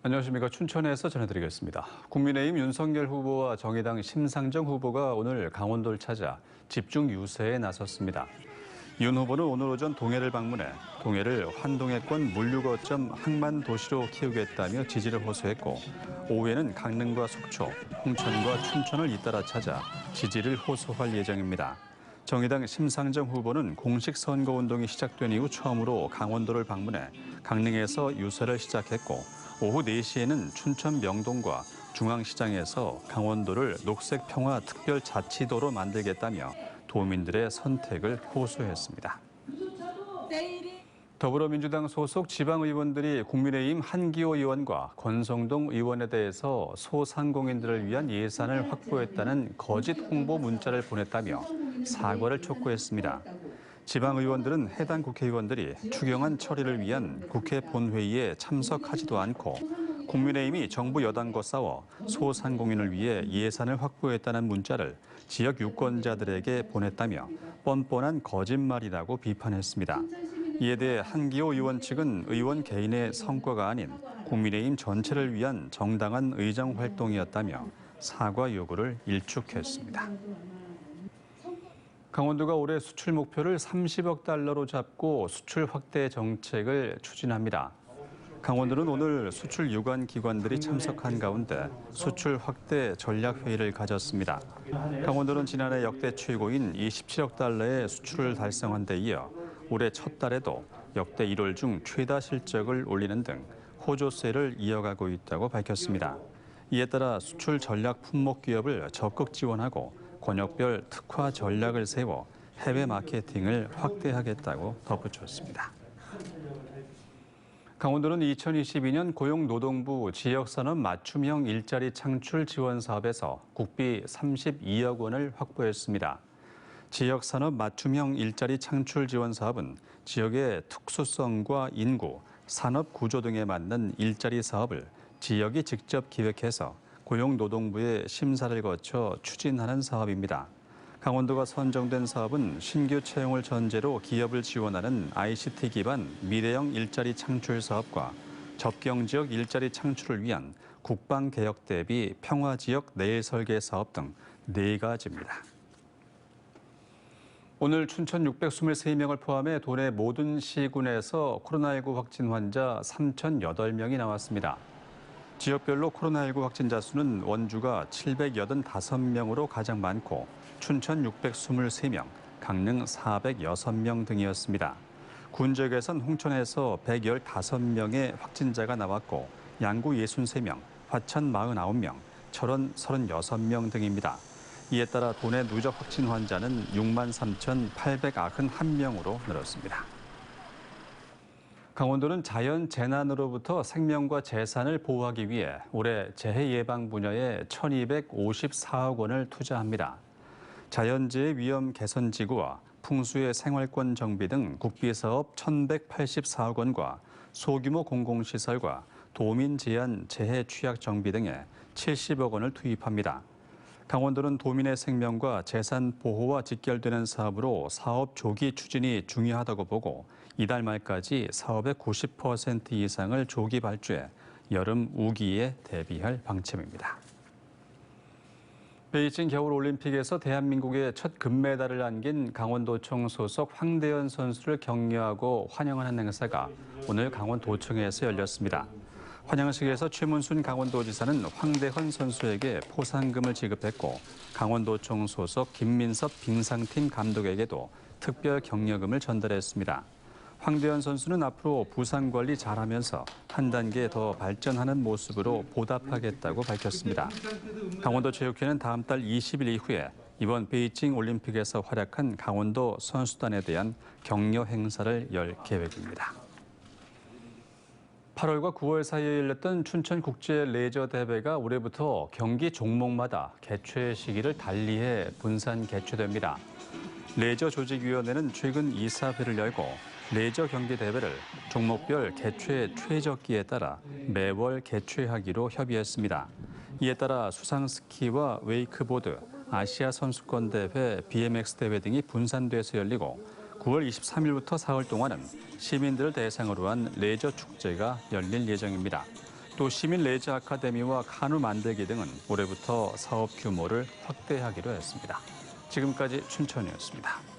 안녕하십니까. 춘천에서 전해드리겠습니다. 국민의힘 윤석열 후보와 정의당 심상정 후보가 오늘 강원도를 찾아 집중 유세에 나섰습니다. 윤 후보는 오늘 오전 동해를 방문해 동해를 환동해권 물류거점 항만 도시로 키우겠다며 지지를 호소했고, 오후에는 강릉과 속초, 홍천과 춘천을 잇따라 찾아 지지를 호소할 예정입니다. 정의당 심상정 후보는 공식 선거운동이 시작된 이후 처음으로 강원도를 방문해 강릉에서 유세를 시작했고, 오후 4시에는 춘천 명동과 중앙시장에서 강원도를 녹색평화특별자치도로 만들겠다며 도민들의 선택을 호소했습니다. 더불어민주당 소속 지방의원들이 국민의힘 한기호 의원과 권성동 의원에 대해서 소상공인들을 위한 예산을 확보했다는 거짓 홍보 문자를 보냈다며 사과를 촉구했습니다. 지방의원들은 해당 국회의원들이 추경안 처리를 위한 국회 본회의에 참석하지도 않고 국민의힘이 정부 여당과 싸워 소상공인을 위해 예산을 확보했다는 문자를 지역 유권자들에게 보냈다며 뻔뻔한 거짓말이라고 비판했습니다. 이에 대해 한기호 의원 측은 의원 개인의 성과가 아닌 국민의힘 전체를 위한 정당한 의정 활동이었다며 사과 요구를 일축했습니다. 강원도가 올해 수출 목표를 30억 달러로 잡고 수출 확대 정책을 추진합니다. 강원도는 오늘 수출 유관 기관들이 참석한 가운데 수출 확대 전략회의를 가졌습니다. 강원도는 지난해 역대 최고인 27억 달러의 수출을 달성한 데 이어 올해 첫 달에도 역대 1월 중 최다 실적을 올리는 등 호조세를 이어가고 있다고 밝혔습니다. 이에 따라 수출 전략 품목 기업을 적극 지원하고 권역별 특화 전략을 세워 해외 마케팅을 확대하겠다고 덧붙였습니다. 강원도는 2022년 고용노동부 지역산업 맞춤형 일자리 창출 지원 사업에서 국비 32억 원을 확보했습니다. 지역산업 맞춤형 일자리 창출 지원 사업은 지역의 특수성과 인구, 산업 구조 등에 맞는 일자리 사업을 지역이 직접 기획해서 고용노동부의 심사를 거쳐 추진하는 사업입니다. 강원도가 선정된 사업은 신규 채용을 전제로 기업을 지원하는 ICT 기반 미래형 일자리 창출 사업과 접경지역 일자리 창출을 위한 국방개혁 대비 평화지역 내일 설계 사업 등 4가지입니다. 오늘 춘천 623명을 포함해 도내 모든 시군에서 코로나19 확진 환자 3,008명이 나왔습니다. 지역별로 코로나19 확진자 수는 원주가 785명으로 가장 많고 춘천 623명, 강릉 406명 등이었습니다. 군 지역에선 홍천에서 115명의 확진자가 나왔고 양구 63명, 화천 49명, 철원 36명 등입니다. 이에 따라 도내 누적 확진 환자는 63,891명으로 늘었습니다. 강원도는 자연 재난으로부터 생명과 재산을 보호하기 위해 올해 재해 예방 분야에 1,254억 원을 투자합니다. 자연재해 위험 개선 지구와 풍수의 생활권 정비 등 국비 사업 1,184억 원과 소규모 공공시설과 도민 제한 재해 취약 정비 등에 70억 원을 투입합니다. 강원도는 도민의 생명과 재산 보호와 직결되는 사업으로 사업 조기 추진이 중요하다고 보고 이달 말까지 사업의 90% 이상을 조기 발주해 여름 우기에 대비할 방침입니다. 베이징 겨울올림픽에서 대한민국의 첫 금메달을 안긴 강원도청 소속 황대현 선수를 격려하고 환영하는 행사가 오늘 강원도청에서 열렸습니다. 환영식에서 최문순 강원도지사는 황대헌 선수에게 포상금을 지급했고 강원도청 소속 김민섭 빙상팀 감독에게도 특별 격려금을 전달했습니다. 황대헌 선수는 앞으로 부상 관리 잘하면서 한 단계 더 발전하는 모습으로 보답하겠다고 밝혔습니다. 강원도체육회는 다음 달 20일 이후에 이번 베이징 올림픽에서 활약한 강원도 선수단에 대한 격려 행사를 열 계획입니다. 8월과 9월 사이에 열렸던 춘천국제 레저 대회가 올해부터 경기 종목마다 개최 시기를 달리해 분산 개최됩니다. 레저 조직위원회는 최근 이사회를 열고 레저 경기 대회를 종목별 개최 최적기에 따라 매월 개최하기로 협의했습니다. 이에 따라 수상 스키와 웨이크보드, 아시아 선수권 대회, BMX 대회 등이 분산돼서 열리고 9월 23일부터 사흘 동안은 시민들을 대상으로 한 레저 축제가 열릴 예정입니다. 또 시민 레저 아카데미와 카누 만들기 등은 올해부터 사업 규모를 확대하기로 했습니다. 지금까지 춘천이었습니다.